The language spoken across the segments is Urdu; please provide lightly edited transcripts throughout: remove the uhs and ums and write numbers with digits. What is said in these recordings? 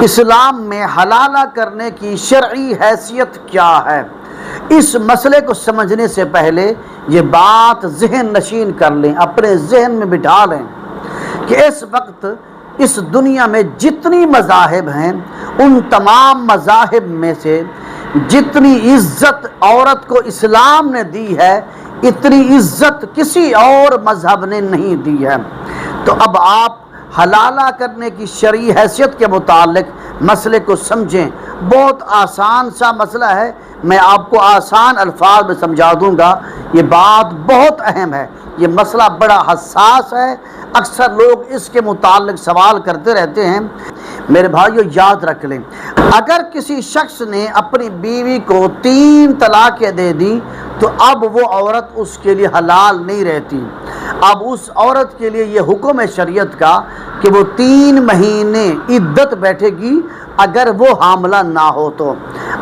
اسلام میں حلالہ کرنے کی شرعی حیثیت کیا ہے؟ اس مسئلے کو سمجھنے سے پہلے یہ بات ذہن نشین کر لیں، اپنے ذہن میں بٹھا لیں کہ اس وقت اس دنیا میں جتنی مذاہب ہیں ان تمام مذاہب میں سے جتنی عزت عورت کو اسلام نے دی ہے اتنی عزت کسی اور مذہب نے نہیں دی ہے۔ تو اب آپ حلالہ کرنے کی شرعی حیثیت کے متعلق مسئلے کو سمجھیں۔ بہت آسان سا مسئلہ ہے، میں آپ کو آسان الفاظ میں سمجھا دوں گا۔ یہ بات بہت اہم ہے، یہ مسئلہ بڑا حساس ہے، اکثر لوگ اس کے متعلق سوال کرتے رہتے ہیں۔ میرے بھائیو یاد رکھ لیں، اگر کسی شخص نے اپنی بیوی کو 3 طلاقیں دے دی تو اب وہ عورت اس کے لیے حلال نہیں رہتی۔ اب اس عورت کے لیے یہ حکم ہے شریعت کا کہ وہ 3 مہینے عدت بیٹھے گی اگر وہ حاملہ نہ ہو تو۔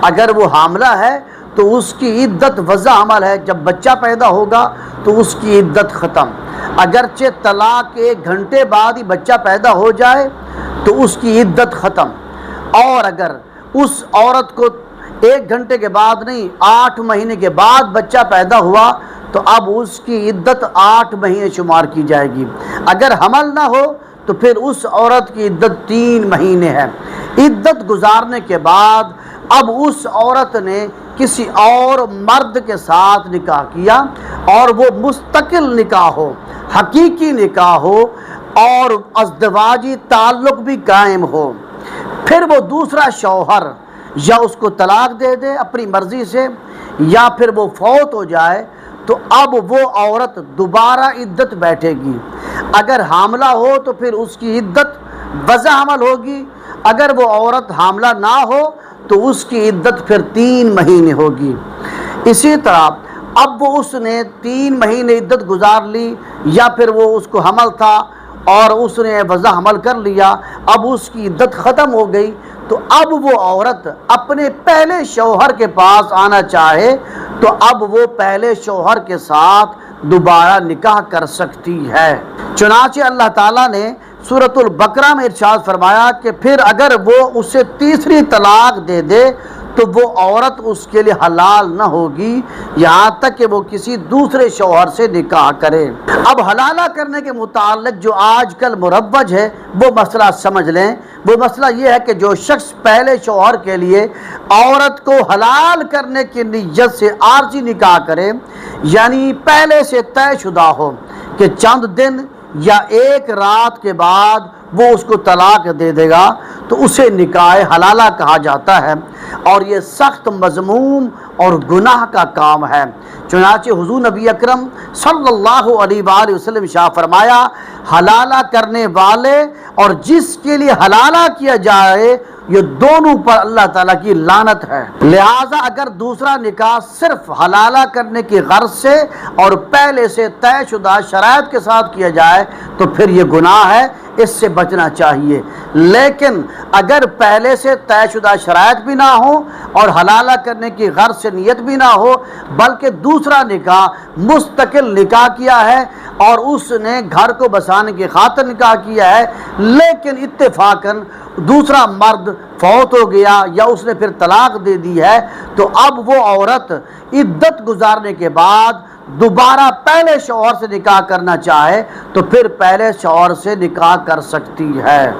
اگر وہ حاملہ ہے تو اس کی عدت وضع عمل ہے، جب بچہ پیدا ہوگا تو اس کی عدت ختم۔ اگرچہ طلاق کے 1 گھنٹے بعد ہی بچہ پیدا ہو جائے تو اس کی عدت ختم، اور اگر اس عورت کو 1 گھنٹے کے بعد نہیں 8 مہینے کے بعد بچہ پیدا ہوا تو اب اس کی عدت 8 مہینے شمار کی جائے گی۔ اگر حمل نہ ہو تو پھر اس عورت کی عدت 3 مہینے ہے۔ عدت گزارنے کے بعد اب اس عورت نے کسی اور مرد کے ساتھ نکاح کیا، اور وہ مستقل نکاح ہو، حقیقی نکاح ہو اور ازدواجی تعلق بھی قائم ہو، پھر وہ دوسرا شوہر یا اس کو طلاق دے دے اپنی مرضی سے یا پھر وہ فوت ہو جائے تو اب وہ عورت دوبارہ عدت بیٹھے گی۔ اگر حاملہ ہو تو پھر اس کی عدت وضع حمل ہوگی، اگر وہ عورت حاملہ نہ ہو تو اس کی عدت پھر 3 مہینے ہوگی۔ اسی طرح اب وہ اس نے 3 مہینے عدت گزار لی، یا پھر وہ اس کو حمل تھا اور اس نے وضع حمل کر لیا، اب اس کی عدت ختم ہو گئی، تو اب وہ عورت اپنے پہلے شوہر کے پاس آنا چاہے تو اب وہ پہلے شوہر کے ساتھ دوبارہ نکاح کر سکتی ہے۔ چنانچہ اللہ تعالیٰ نے سورۃ البقرہ میں ارشاد فرمایا کہ پھر اگر وہ اسے 3ری طلاق دے دے تو وہ عورت اس کے لیے حلال نہ ہوگی یہاں تک کہ وہ کسی دوسرے شوہر سے نکاح کرے۔ اب حلالہ کرنے کے متعلق جو آج کل مروج ہے وہ مسئلہ سمجھ لیں۔ وہ مسئلہ یہ ہے کہ جو شخص پہلے شوہر کے لیے عورت کو حلال کرنے کی نیت سے عارضی نکاح کرے، یعنی پہلے سے طے شدہ ہو کہ چند دن یا 1 رات کے بعد وہ اس کو طلاق دے دے گا، تو اسے نکاح حلالہ کہا جاتا ہے، اور یہ سخت مذموم اور گناہ کا کام ہے۔ چنانچہ حضور نبی اکرم صلی اللہ علیہ وآلہ وسلم شاہ فرمایا، حلالہ کرنے والے اور جس کے لیے حلالہ کیا جائے یہ دونوں پر اللہ تعالیٰ کی لعنت ہے۔ لہٰذا اگر دوسرا نکاح صرف حلالہ کرنے کی غرض سے اور پہلے سے طے شدہ شرائط کے ساتھ کیا جائے تو پھر یہ گناہ ہے، اس سے بچنا چاہیے۔ لیکن اگر پہلے سے طے شدہ شرائط بھی نہ ہو اور حلالہ کرنے کی غرض سے نیت بھی نہ ہو، بلکہ دوسرا نکاح مستقل نکاح کیا ہے اور اس نے گھر کو بسانے کی خاطر نکاح کیا ہے، لیکن اتفاقاً دوسرا مرد فوت ہو گیا یا اس نے پھر طلاق دے دی ہے، تو اب وہ عورت عدت گزارنے کے بعد دوبارہ پہلے شوہر سے نکاح کرنا چاہے تو پھر پہلے شوہر سے نکاح کر سکتی ہے۔